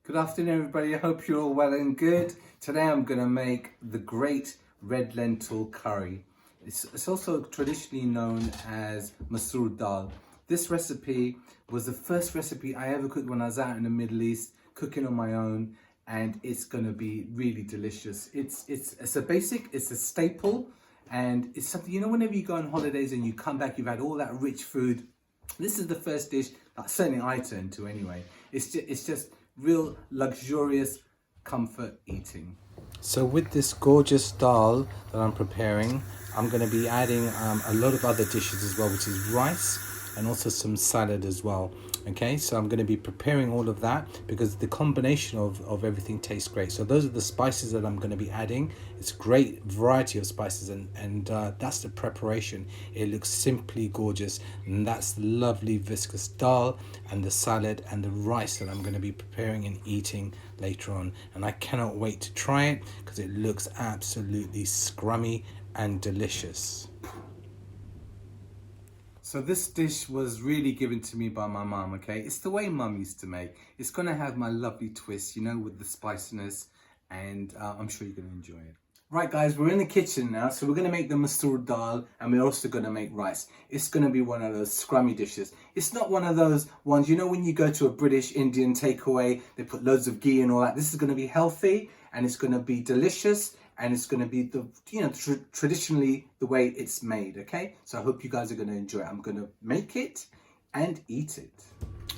Good afternoon, everybody. I hope you're all well and good. Today I'm going to make the great red lentil curry. It's also traditionally known as Masoor Dahl. This recipe was the first recipe I ever cooked when I was out in the Middle East, cooking on my own, and it's going to be really delicious. It's a basic, it's a staple, and it's something, you know, whenever you go on holidays and you come back, you've had all that rich food. This is the first dish that certainly I turn to anyway. It's just real luxurious comfort eating. So with this gorgeous dal that I'm preparing, I'm going to be adding a lot of other dishes as well, which is rice and also some salad as well. Okay, so I'm going to be preparing all of that because the combination of everything tastes great. So those are the spices that I'm going to be adding. It's a great variety of spices, and that's the preparation. It looks simply gorgeous, and that's the lovely viscous dal and the salad and the rice that I'm going to be preparing and eating later on. And I cannot wait to try it because it looks absolutely scrummy and delicious. So this dish was really given to me by my mum, okay? It's the way mum used to make. It's gonna have my lovely twist, you know, with the spiciness, and I'm sure you're gonna enjoy it. Right guys, we're in the kitchen now, so we're gonna make the Masoor Dahl, and we're also gonna make rice. It's gonna be one of those scrummy dishes. It's not one of those ones, you know, when you go to a British Indian takeaway, they put loads of ghee and all that. This is gonna be healthy, and it's gonna be delicious, and it's going to be the traditionally the way it's made. Okay, so I hope you guys are going to enjoy it. I'm going to make it and eat it.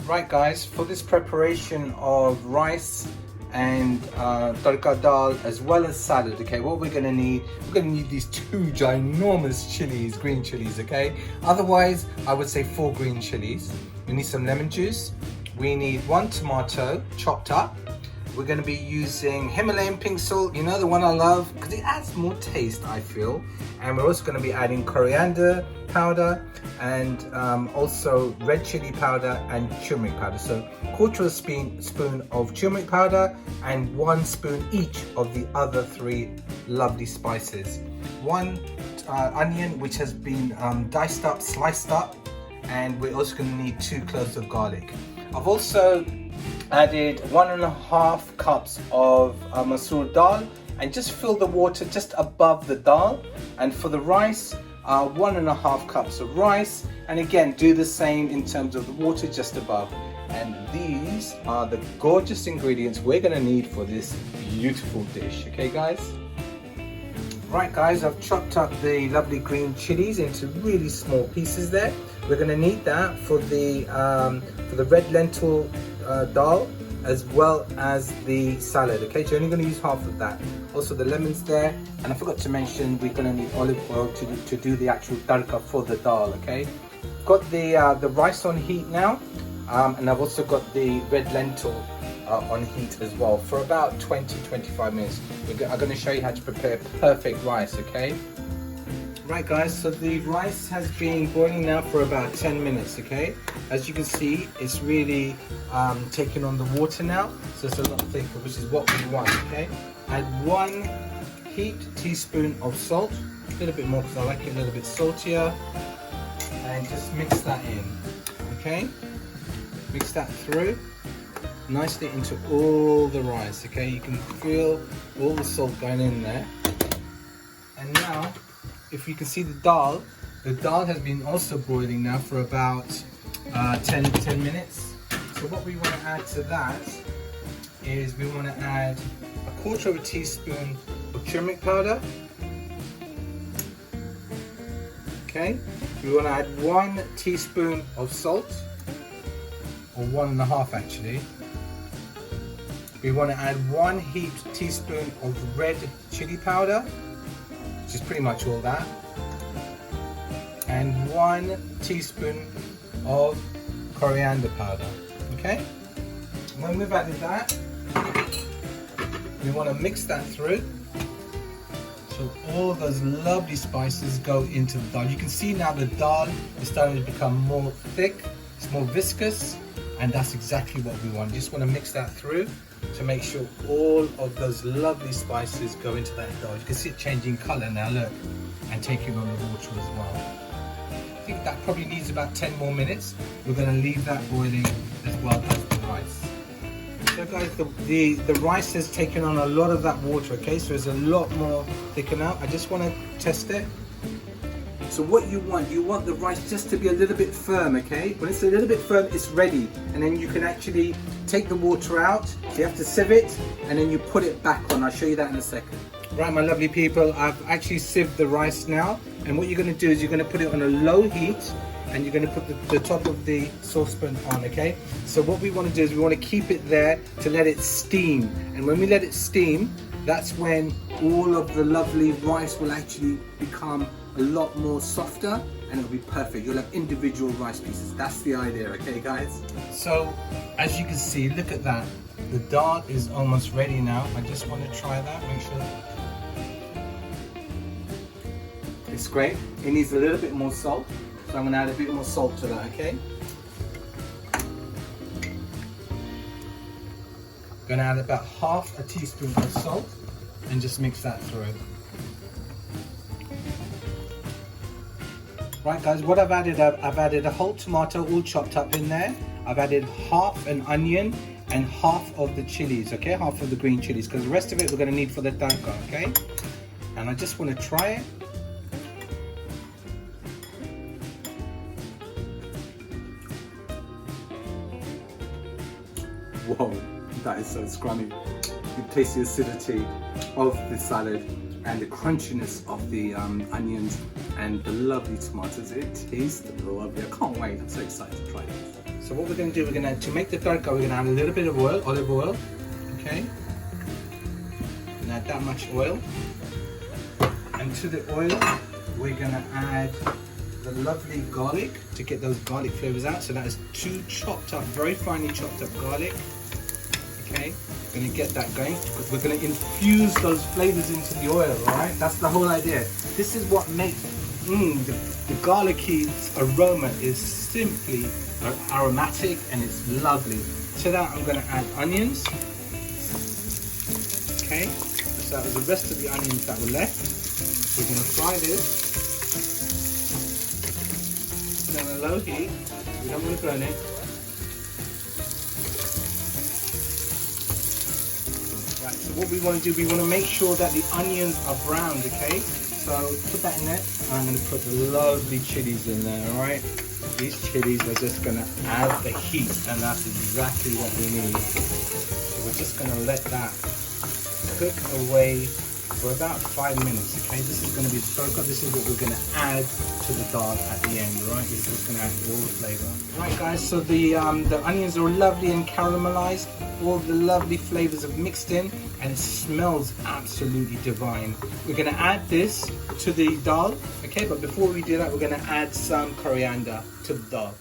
Right guys, for this preparation of rice and tadka dal as well as salad, okay, what we're going to need these two ginormous chilies, green chilies. Okay, otherwise I would say 4 green chilies. We need some lemon juice. We need 1 tomato chopped up. We're going to be using Himalayan pink salt, you know, the one I love, because it adds more taste, I feel. And we're also going to be adding coriander powder and also red chili powder and turmeric powder. So 1/4 spoon of turmeric powder and 1 spoon each of the other 3 lovely spices. 1 onion which has been diced up, sliced up, and we're also going to need 2 cloves of garlic. I've also added 1.5 cups of Masoor Dahl, and just fill the water just above the dal. And for the rice, 1.5 cups of rice, and again do the same in terms of the water just above. And these are the gorgeous ingredients we're going to need for this beautiful dish. Okay guys? Right guys, I've chopped up the lovely green chilies into really small pieces there. We're going to need that for the red lentil dal as well as the salad. Okay, so you're only going to use half of that. Also the lemons there, and I forgot to mention we're going to need olive oil to do the actual tadka for the dal. Okay, got the rice on heat now, and I've also got the red lentil on heat as well for about 20-25 minutes. I'm going to show you how to prepare perfect rice. Okay. Right guys, so the rice has been boiling now for about 10 minutes, okay? As you can see, it's really taking on the water now, so it's a lot thicker, which is what we want, okay? Add 1 heaped teaspoon of salt, a little bit more because I like it a little bit saltier, and just mix that in, okay? Mix that through nicely into all the rice, okay? You can feel all the salt going in there. And now, if you can see the dal has been also boiling now for about 10 minutes. So what we want to add to that is we want to add 1/4 teaspoon of turmeric powder. Okay, we want to add 1 teaspoon of salt, or 1.5 actually. We want to add 1 heaped teaspoon of red chili powder, which is pretty much all that, and 1 teaspoon of coriander powder. Okay, when we've added that, we want to mix that through so all those lovely spices go into the dal. You can see now the dal is starting to become more thick, it's more viscous, and that's exactly what we want. You just want to mix that through to make sure all of those lovely spices go into that dal. You can see it changing colour now, look, and taking on the water as well. I think that probably needs about 10 more minutes. We're going to leave that boiling as well as the rice. So Look guys, the rice has taken on a lot of that water, okay? So there's a lot more thicker now. I just want to test it. So what you want the rice just to be a little bit firm, okay? When it's a little bit firm, it's ready. And then you can actually take the water out. You have to sieve it, and then you put it back on. I'll show you that in a second. Right, my lovely people, I've actually sieved the rice now. And what you're gonna do is you're gonna put it on a low heat, and you're gonna put the top of the saucepan on, okay? So what we wanna do is we wanna keep it there to let it steam. And when we let it steam, that's when all of the lovely rice will actually become a lot more softer, and it'll be perfect. You'll have individual rice pieces. That's the idea, okay guys? So as you can see, look at that. The dal is almost ready now. I just want to try that, make sure. It's great. It needs a little bit more salt, so I'm going to add a bit more salt to that, okay? Going to add about half a teaspoon of salt and just mix that through. Right guys, what I've added a whole tomato all chopped up in there. I've added half an onion and half of the chilies, okay? Half of the green chilies, because the rest of it we're going to need for the tadka, okay? And I just want to try it. Whoa, that is so scrummy. You taste the acidity of the salad and the crunchiness of the onions and the lovely tomatoes. It tastes lovely. I can't wait. I'm so excited to try it. So what we're going to do, to make the tadka, we're going to add a little bit of oil, olive oil, okay? And add that much oil. And to the oil, we're going to add the lovely garlic to get those garlic flavors out. So that is 2 chopped up, very finely chopped up garlic. Okay, we're going to get that going because we're going to infuse those flavors into the oil, right? That's the whole idea. This is what makes the garlicky aroma is simply aromatic and it's lovely. To that I'm going to add onions. Okay, so that was the rest of the onions that were left. We're going to fry this. Put it on a low heat. We don't want to burn it. So what we want to do, we want to make sure that the onions are browned, okay? So put that in there. I'm going to put the lovely chilies in there, all right? These chilies are just going to add the heat, and that's exactly what we need. So we're just going to let that cook away for about 5 minutes, okay? This is going to be the tadka. This is what we're going to add to the dal at the end, right? This is going to add all the flavor. Right, guys, so the onions are lovely and caramelized. All the lovely flavors have mixed in, and it smells absolutely divine. We're going to add this to the dal, okay? But before we do that, we're going to add some coriander to the dal.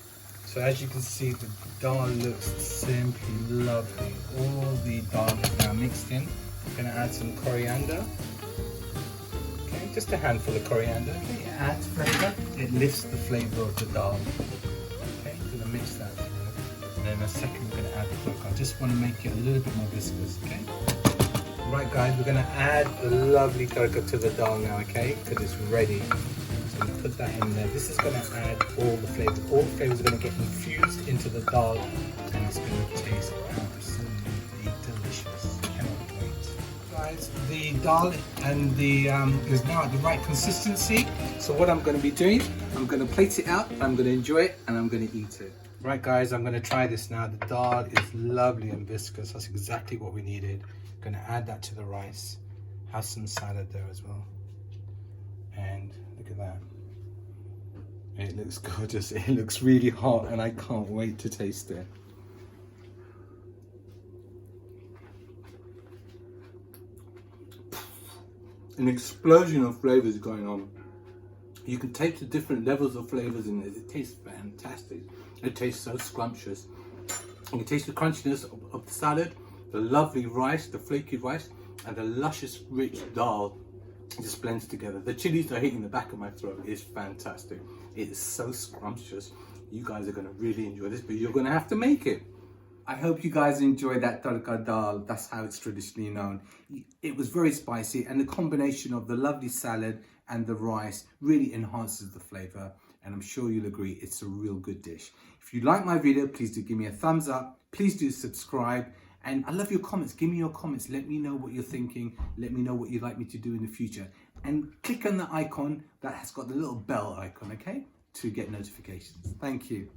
So as you can see, the dal looks simply lovely. All the dal is now mixed in. We're going to add some coriander. Okay, just a handful of coriander. Okay, it adds flavor. It lifts the flavor of the dal. Okay, going to mix that together. And then in a second, we're going to add the tadka. I just want to make it a little bit more viscous. Okay. Right, guys, we're going to add the lovely tadka to the dal now. Okay, because it's ready. So we put that in there. This is going to add all the flavors. All the flavors are going to get infused into the dal, and it's going to taste absolutely delicious. Cannot wait. Guys, the dal and the is now at the right consistency. So what I'm going to be doing, I'm going to plate it out, I'm going to enjoy it, and I'm going to eat it. Right, guys, I'm going to try this now. The dal is lovely and viscous. That's exactly what we needed. I'm going to add that to the rice. Have some salad there as well. And look at that. It looks gorgeous. It looks really hot, and I can't wait to taste it. An explosion of flavors going on. You can taste the different levels of flavors in it. It tastes fantastic. It tastes so scrumptious. You can taste the crunchiness of the salad, the lovely rice, the flaky rice, and the luscious, rich dal. It just blends together. The chilies are hitting the back of my throat. It's fantastic. It is so scrumptious. You guys are going to really enjoy this, but you're going to have to make it. I hope you guys enjoyed that tadka dal. That's how it's traditionally known. It was very spicy, and the combination of the lovely salad and the rice really enhances the flavor, and I'm sure you'll agree it's a real good dish. If you like my video, please do give me a thumbs up. Please do subscribe, And I love your comments. Give me your comments. Let me know what you're thinking. Let me know what you'd like me to do in the future. And click on the icon that has got the little bell icon, okay? To get notifications. Thank you.